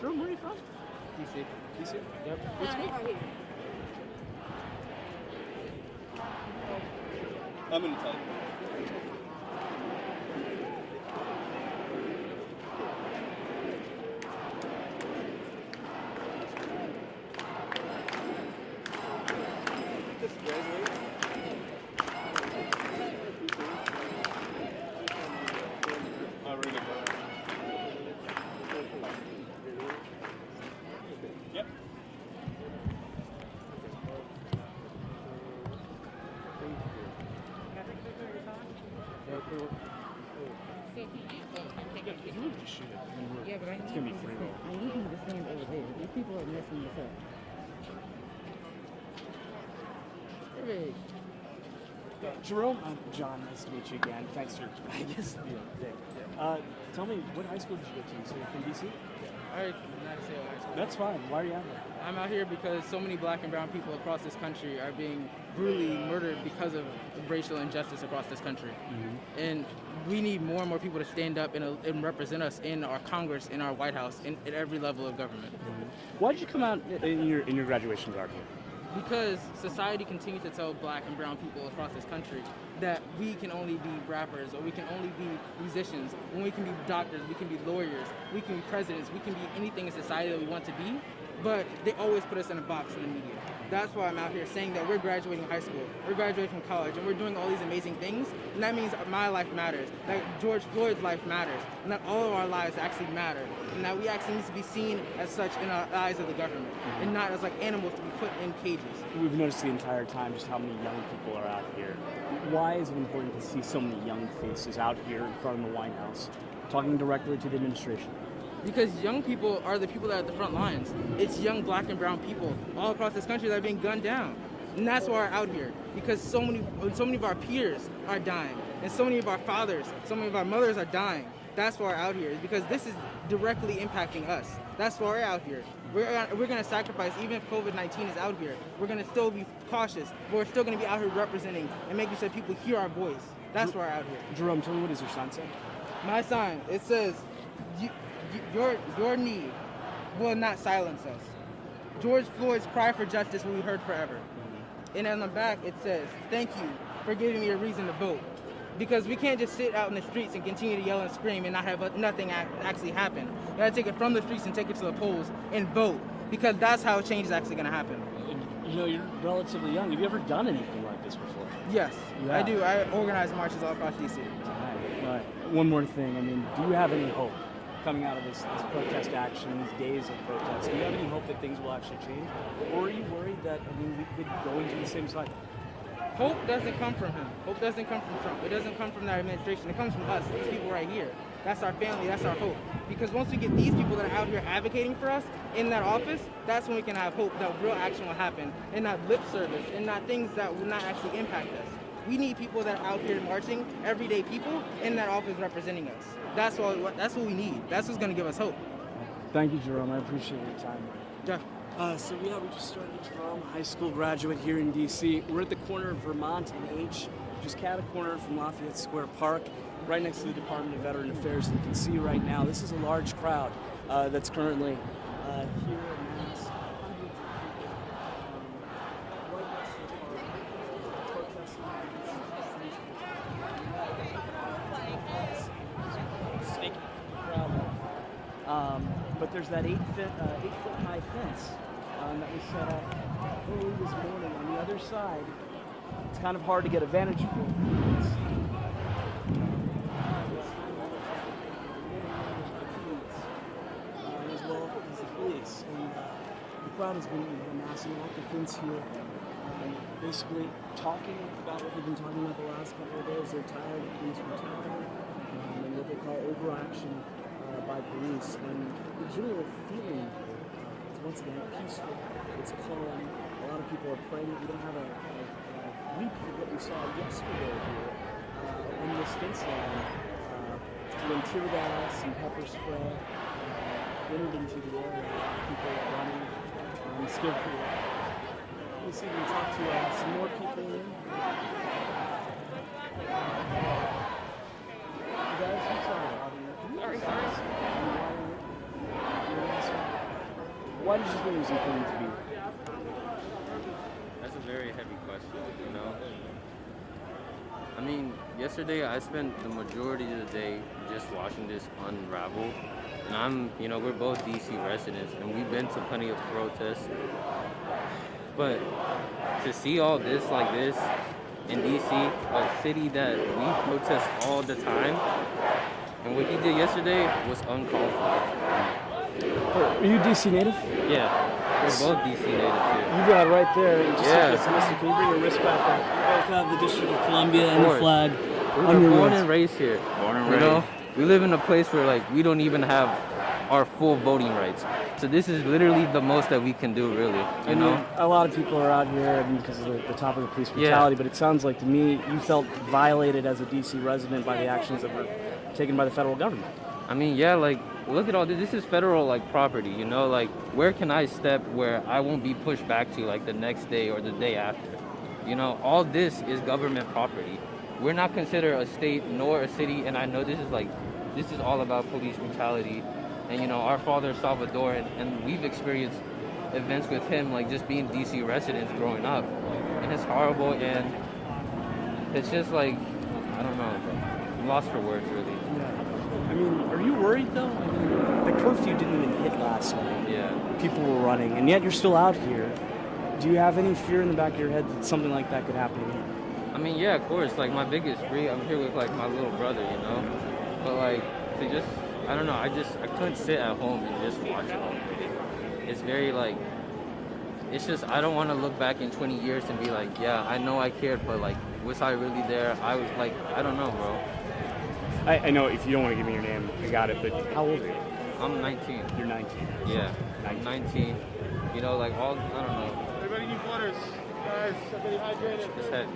Jerome, where are you from? DC. DC? Yep. Which school? I'm gonna tell you. Just graduate. Really good. Yep. If you would just shoot it, then Yeah, but I it's gonna be free roll. I need him to stand over there. These people are messing this up. Hey. Jerome, John, nice to meet you again. Thanks for, I guess, the thing. Tell me, what high school did you go to? So you're from DC? I not say high school. That's fine. Why are you out here? I'm out here because so many black and brown people across this country are being brutally murdered because of racial injustice across this country. Mm-hmm. And we need more and more people to stand up and represent us in our Congress, in our White House, at every level of government. Mm-hmm. Why did you come out in your graduation garb here? Because society continues to tell black and brown people across this country that we can only be rappers or we can only be musicians, when we can be doctors, we can be lawyers, we can be presidents, we can be anything in society that we want to be, but they always put us in a box in the media. That's why I'm out here saying that we're graduating high school, we're graduating from college, and we're doing all these amazing things, and that means my life matters, that George Floyd's life matters, and that all of our lives actually matter, and that we actually need to be seen as such in the eyes of the government, and not as like animals to be put in cages. We've noticed the entire time just how many young people are out here. Why is it important to see so many young faces out here in front of the White House talking directly to the administration? Because young people are the people that are at the front lines. It's young black and brown people all across this country that are being gunned down. And that's why we're out here. Because so many of our peers are dying. And so many of our fathers, so many of our mothers are dying. That's why we're out here. Because this is directly impacting us. That's why we're out here. We're going to sacrifice, even if COVID-19 is out here. We're going to still be cautious. But we're still going to be out here representing and making sure people hear our voice. That's why we're out here. Jerome, tell me, what does your sign say? My sign, it says, your need will not silence us. George Floyd's cry for justice will be heard forever. And on the back it says, thank you for giving me a reason to vote. Because we can't just sit out in the streets and continue to yell and scream and not have nothing actually happen. You gotta take it from the streets and take it to the polls and vote. Because that's how change is actually gonna happen. You know, you're relatively young. Have you ever done anything like this before? Yes, I do. I organize marches all across DC. All right. One more thing. I mean, do you have any hope coming out of this protest action, these days of protest? Do you have any hope that things will actually change? Or are you worried that, we could go into the same cycle? Hope doesn't come from him. Hope doesn't come from Trump. It doesn't come from that administration. It comes from us, these people right here. That's our family, that's our hope. Because once we get these people that are out here advocating for us in that office, that's when we can have hope that real action will happen, and not lip service, and not things that will not actually impact us. We need people that are out here marching, everyday people, in that office representing us. That's what we need. That's what's going to give us hope. Thank you, Jerome. I appreciate your time. Yeah. We just started Jerome, high school graduate here in DC. We're at the corner of Vermont and H, just cat a corner from Lafayette Square Park, right next to the Department of Veteran Affairs. And you can see right now, this is a large crowd that's currently here in Mass. But there's that 8-foot high fence that was set up early this morning on the other side. It's kind of hard to get a vantage point. As well as the police. And the crowd has been amassing off the fence here, basically talking about what they've been talking about the last couple of days. They're tired of police brutality and what they call overaction by police, and the general feeling is once again peaceful. It's calm. A lot of people are praying. We don't have a repeat of what we saw yesterday here on this fence line when tear gas and pepper spray entered into the area. People running, scared for their life. Let me see if we can talk to some more people in. You guys, I'm sorry. Sorry. Why did you think it was important to be here? That's a very heavy question, you know? I mean, yesterday I spent the majority of the day just watching this unravel. And we're both DC residents and we've been to plenty of protests. But to see all this like this in DC, a city that we protest all the time, and what he did yesterday was uncalled for. Are you DC native? Yeah, we're both DC natives here. You got it right there. You just Yeah. Can you bring your wrist back up? You both have the District of Columbia and the course. flag We on were your born wrist. and raised here. Born and You know, we live in a place where we don't even have our full voting rights. So this is literally the most that we can do, really. You know? A lot of people are out here because of the topic of police brutality, but it sounds like to me you felt violated as a DC resident by the actions that were taken by the federal government. I mean, yeah, look at all this. This is federal, property, you know? Where can I step where I won't be pushed back to, the next day or the day after? You know, all this is government property. We're not considered a state nor a city, and I know this is all about police brutality. And, our father, Salvador, and we've experienced events with him, just being DC residents growing up. And it's horrible, and it's just I don't know, I'm lost for words, really. Yeah. I mean, are you worried though? I mean, the curfew didn't even hit last night. Yeah. People were running, and yet you're still out here. Do you have any fear in the back of your head that something like that could happen again? I mean, yeah, of course. My biggest fear, I'm here with my little brother, you know. But to just, I don't know. I couldn't sit at home and just watch it all. It's very it's just I don't want to look back in 20 years and be yeah, I know I cared, but was I really there? I was I don't know, bro. I know if you don't want to give me your name, I got it. But how old are you? I'm 19. You're 19. Yeah, I'm 19. You know, all I don't know. Everybody needs waters. Guys, everybody hydrated. Just had.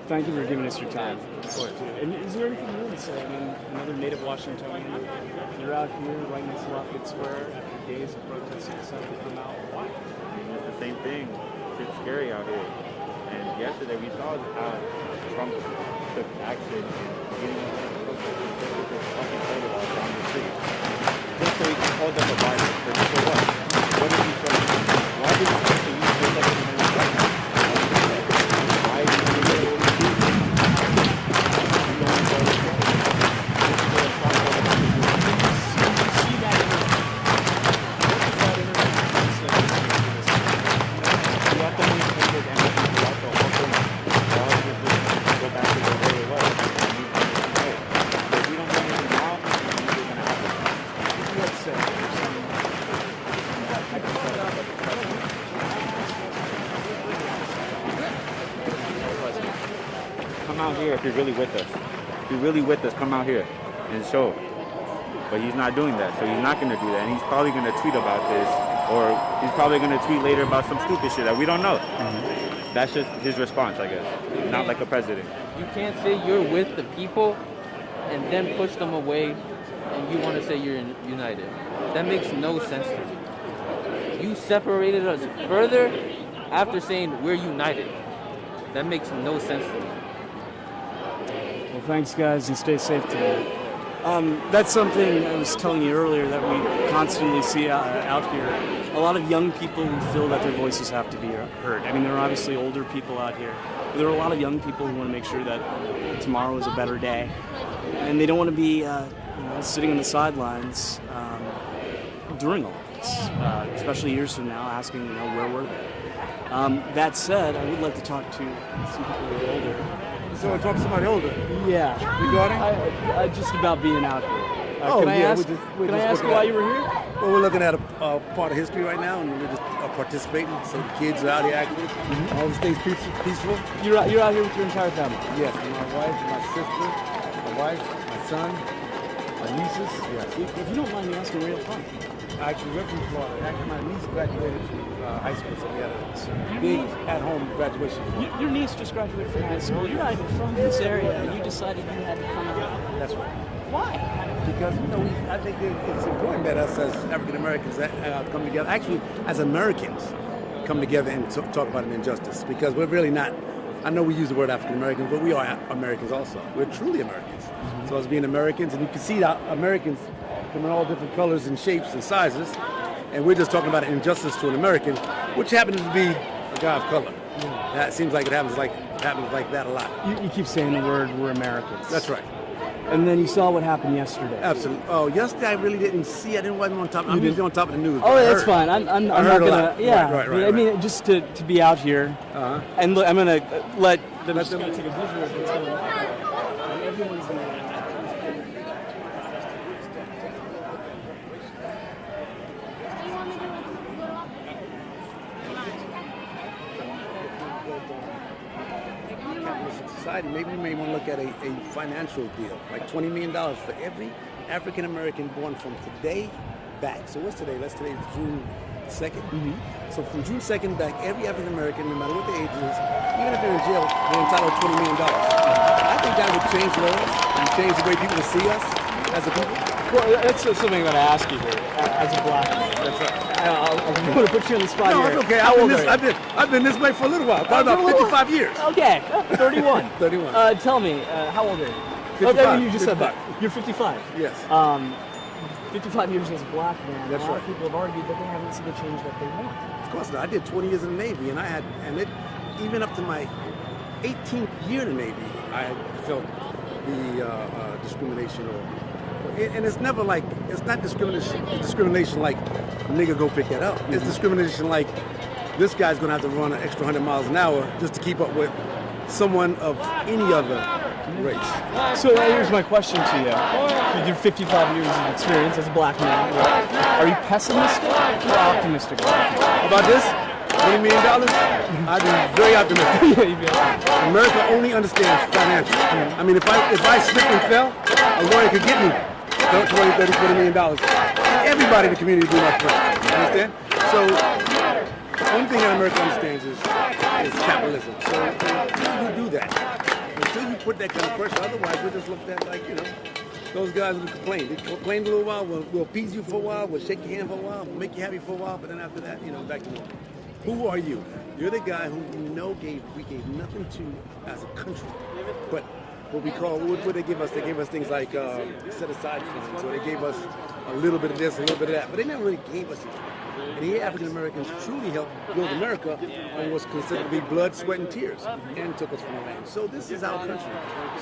Thank you for giving us your time. Yeah, of course. And is there anything you want to say? I mean, another native Washingtonian, you're out here right next to Lafayette Square after days of protesting, decided to come out. Why? It's the same thing. It's scary out here. And yesterday we saw how Trump took action in getting this fucking photo around the city. Just so he can hold up a Bible. But for what? What did he show? Why did he use this like a minute right now? Why did he do it? Come out here if you're really with us. If you're really with us, come out here and show. But he's not doing that, so he's not going to do that. And he's probably going to tweet about this, or he's probably going to tweet later about some stupid shit that we don't know. Mm-hmm. That's just his response, I guess. Not like a president. You can't say you're with the people and then push them away and you want to say you're united. That makes no sense to me. You separated us further after saying we're united. That makes no sense to me. Well, thanks, guys, and stay safe today. That's something I was telling you earlier that we constantly see out here. A lot of young people who feel that their voices have to be heard. I mean, there are obviously older people out here, but there are a lot of young people who want to make sure that tomorrow is a better day, and they don't want to be sitting on the sidelines during all of this, especially years from now, asking, where were they? That said, I would like to talk to some people who are older. So talk to somebody older. Yeah. Regarding? Just about being out here. Oh, can I yeah, ask, we're can I just ask you looking why at- you were here? Well, we're looking at a part of history right now, and we're just participating. So the kids are out here actually. All this things peaceful. You're out here with your entire family. Yes, my wife, my sister, my wife, my son, my nieces. Yes. If you don't mind me asking, where you're from? Actually, we're from Florida. Actually, my niece graduated from high school, so we had a big at-home graduation. Your niece just graduated from high school. You're not even from this area, and you decided you had to come out. That's right. Why? Because I think it's important that us as African Americans come together. Actually, as Americans, come together and talk about an injustice. Because we're really not. I know we use the word African Americans, but we are Americans also. We're truly Americans. Mm-hmm. So as being Americans, and you can see that Americans come in all different colors and shapes and sizes. and we're just talking about an injustice to an American, which happens to be a guy of color. That seems like it happens like that a lot. You keep saying the word "we're Americans." That's right. And then you saw what happened yesterday. Absolutely. Oh, yesterday I really didn't see. I wasn't on top. I'm usually on top of the news. Oh, that's fine. I'm not heard a gonna. lot. Yeah. Right. I mean, just to be out here, and look, I'm gonna let them Let just them- kind of take a visual of what's going on. And everyone's gonna. Capitalist society, maybe we may want to look at a financial deal, like $20 million for every African American born from today back. So what's today? Today is June 2nd. So from June 2nd back, every African American, no matter what the age is, even if they're in jail, they're entitled to $20 million. I think that would change laws and change the way people see us as a people. Well, that's something I'm gonna ask you here, as a black man. That's right. I'm gonna put you on the spot No, here. it's okay. How old are you? I've been this way for a little while, probably about 55 years. Okay, 31. 31. Tell me, how old are you? 55. Okay, you just said 55. that. You're 55. Yes. 55 years as a black man. That's a lot right. of people have argued that they haven't seen the change that they want. Of course not. I did 20 years in the Navy, even up to my 18th year in the Navy, I felt the discrimination, and it's never like, it's not discrimination like nigga go pick that up. It's discrimination like this guy's gonna have to run an extra 100 miles an hour just to keep up with someone of any other race. So here's my question to you. You do 55 years of experience as a black man. Right? Are you pessimistic or optimistic? About this? $20 million? I'd be very optimistic. America only understands financial. I mean, if I slipped and fell, a lawyer could get me $20, $30, $40 million. Everybody in the community would do my friend. You understand? So, the only thing that America understands is capitalism. So, until you do that, until you put that kind of pressure, otherwise we're just looked at like, those guys will complain. They complain a little while, we'll appease you for a while, we'll shake your hand for a while, we'll make you happy for a while, but then after that, back to normal. Who are you? You're the guy who we gave nothing to as a country, but what they give us? They gave us things like set aside funds, or they gave us a little bit of this, a little bit of that, but they never really gave us anything. And here African Americans truly helped build America on what's considered to be blood, sweat, and tears, and took us from the land. So this is our country.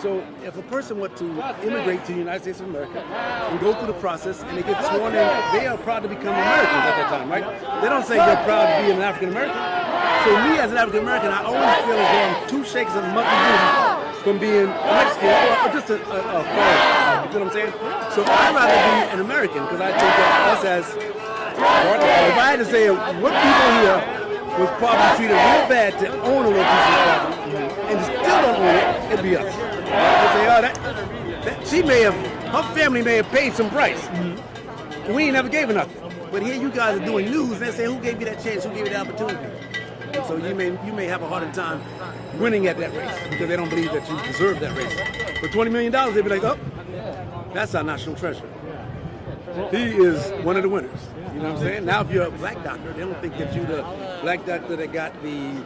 So if a person were to immigrate to the United States of America and go through the process and they get sworn in, they are proud to become Americans at that time, right? They don't say they're proud to be an African American. So me as an African American, I always feel as though I'm 2 shakes of monkey booty from being Mexican or just a foreigner. You feel what I'm saying? So I'd rather be an American because I think that us as if I had to say what people here was probably treated real bad to own a little piece of property and still don't own it, it'd be us. They say, her family may have paid some price. We ain't never gave her nothing. But here you guys are doing news and they say, who gave you that chance? Who gave you the opportunity? So you may have a harder time winning at that race because they don't believe that you deserve that race. For $20 million, they'd be like, oh, that's our national treasure. He is one of the winners. You know what I'm saying? Now, if you're a black doctor, they don't think that you're the black doctor that got the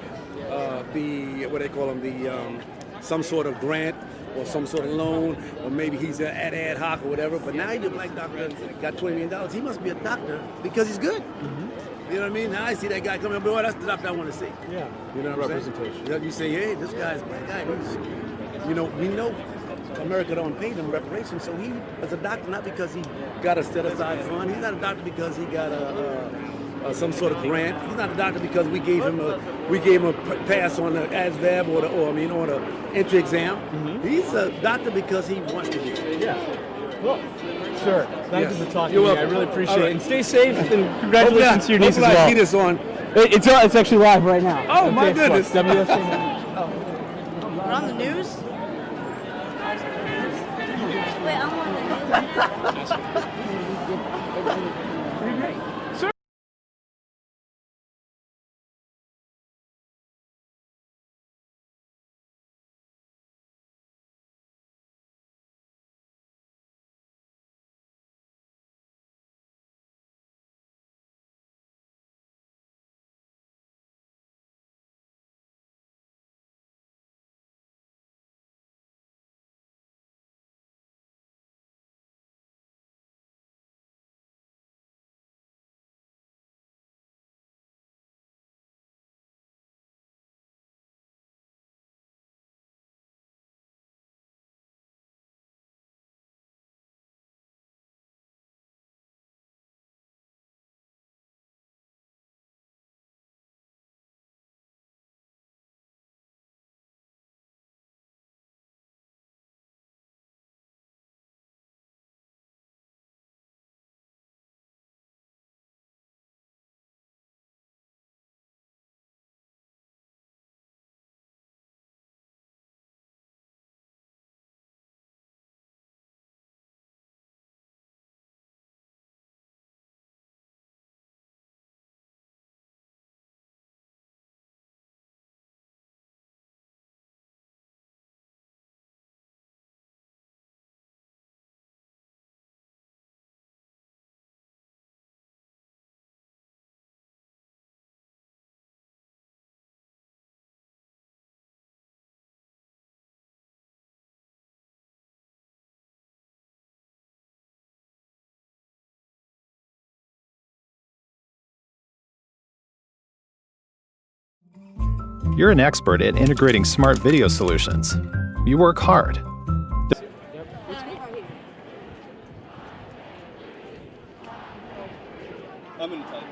what they call them, some sort of grant or some sort of loan, or maybe he's ad hoc or whatever. But now you're a black doctor, got $20 million. He must be a doctor because he's good. You know what I mean? Now I see that guy coming up, boy, that's the doctor I want to see. Yeah. You know what I'm saying? You say, hey, this guy's a black guy. We know America don't pay them reparations, so he is a doctor not because he got a set-aside fund. He's not a doctor because he got some sort of grant. He's not a doctor because we gave him a pass on the ASVAB or the entry exam. He's a doctor because he wants to be. Yeah. Well, sure. Thank you for talking You're to me. I welcome. really appreciate All it. right. And stay safe, and congratulations to your niece as Hopefully I well. see this on. It's actually live right now. Oh, on my Facebook. goodness. WSJ. We're on the news? Wait, I'm on the news. You're an expert at integrating smart video solutions. You work hard. I'm gonna type.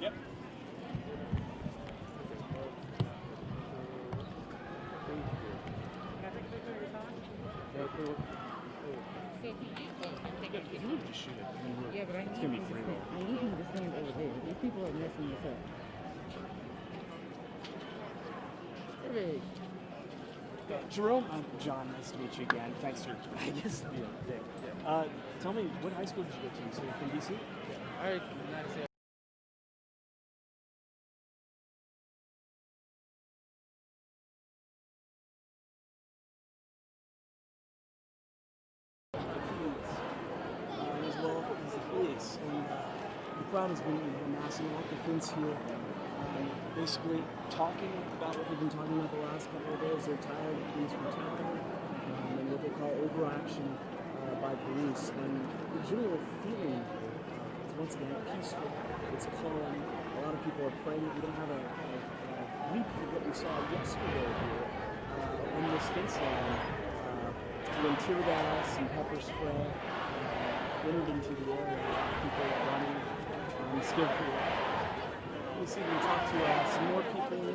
Yep. Yeah, but I need him to stand. I need him to stand over there. These people are messing this up. Perfect. Jerome, John, nice to meet you again. Thanks for, I guess, the thing. Tell me, what high school did you go to? So you're from DC? All right, United States. As well as the police. And the crowd has been amassing at the fence here, basically talking about what we've been talking about the last couple of days. They're tired of police brutality and what they call overaction by police. And the general feeling is once again peaceful. It's calm. A lot of people are praying that we don't have a repeat of what we saw yesterday here on this fence line. When tear gas and pepper spray entered into the area, people running, scared for their life. Let's see if we can talk to some more people in. You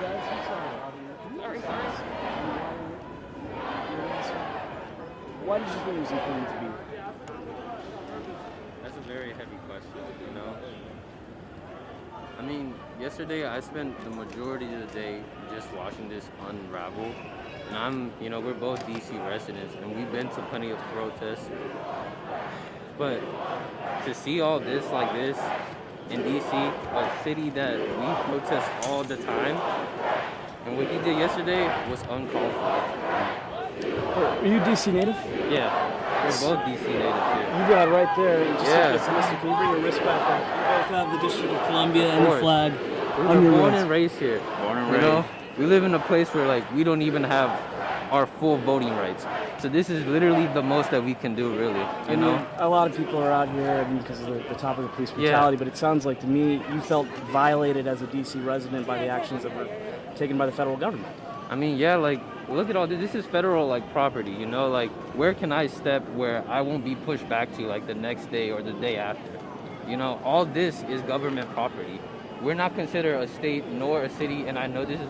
guys, I'm sorry about you. Why did you think it was important to be? That's a very heavy question, you know? I mean, yesterday I spent the majority of the day just watching this unravel. And we're both DC residents and we've been to plenty of protests. But to see all this like this in DC, a city that we protest all the time, and what he did yesterday was uncalled for. Are you DC native? Yeah. We're both DC natives here. You got it right there. You just Yeah. have to listen. Can you bring your wrist back up? You both have the District of Columbia and the course. flag We on were your born wrist. and raised here. Born and You know, raised. we live in a place where we don't even have our full voting rights. So this is literally the most that we can do, really. I know a lot of people are out here because of the topic of police brutality, but it sounds like to me you felt violated as a DC resident by the actions that were taken by the federal government. I mean, yeah, look at all this. This is federal, property, you know? Where can I step where I won't be pushed back to, the next day or the day after? You know, all this is government property. We're not considered a state nor a city, and I know this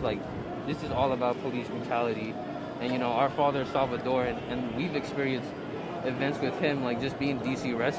is all about police brutality. And, our father, Salvador, and we've experienced events with him, just being DC residents.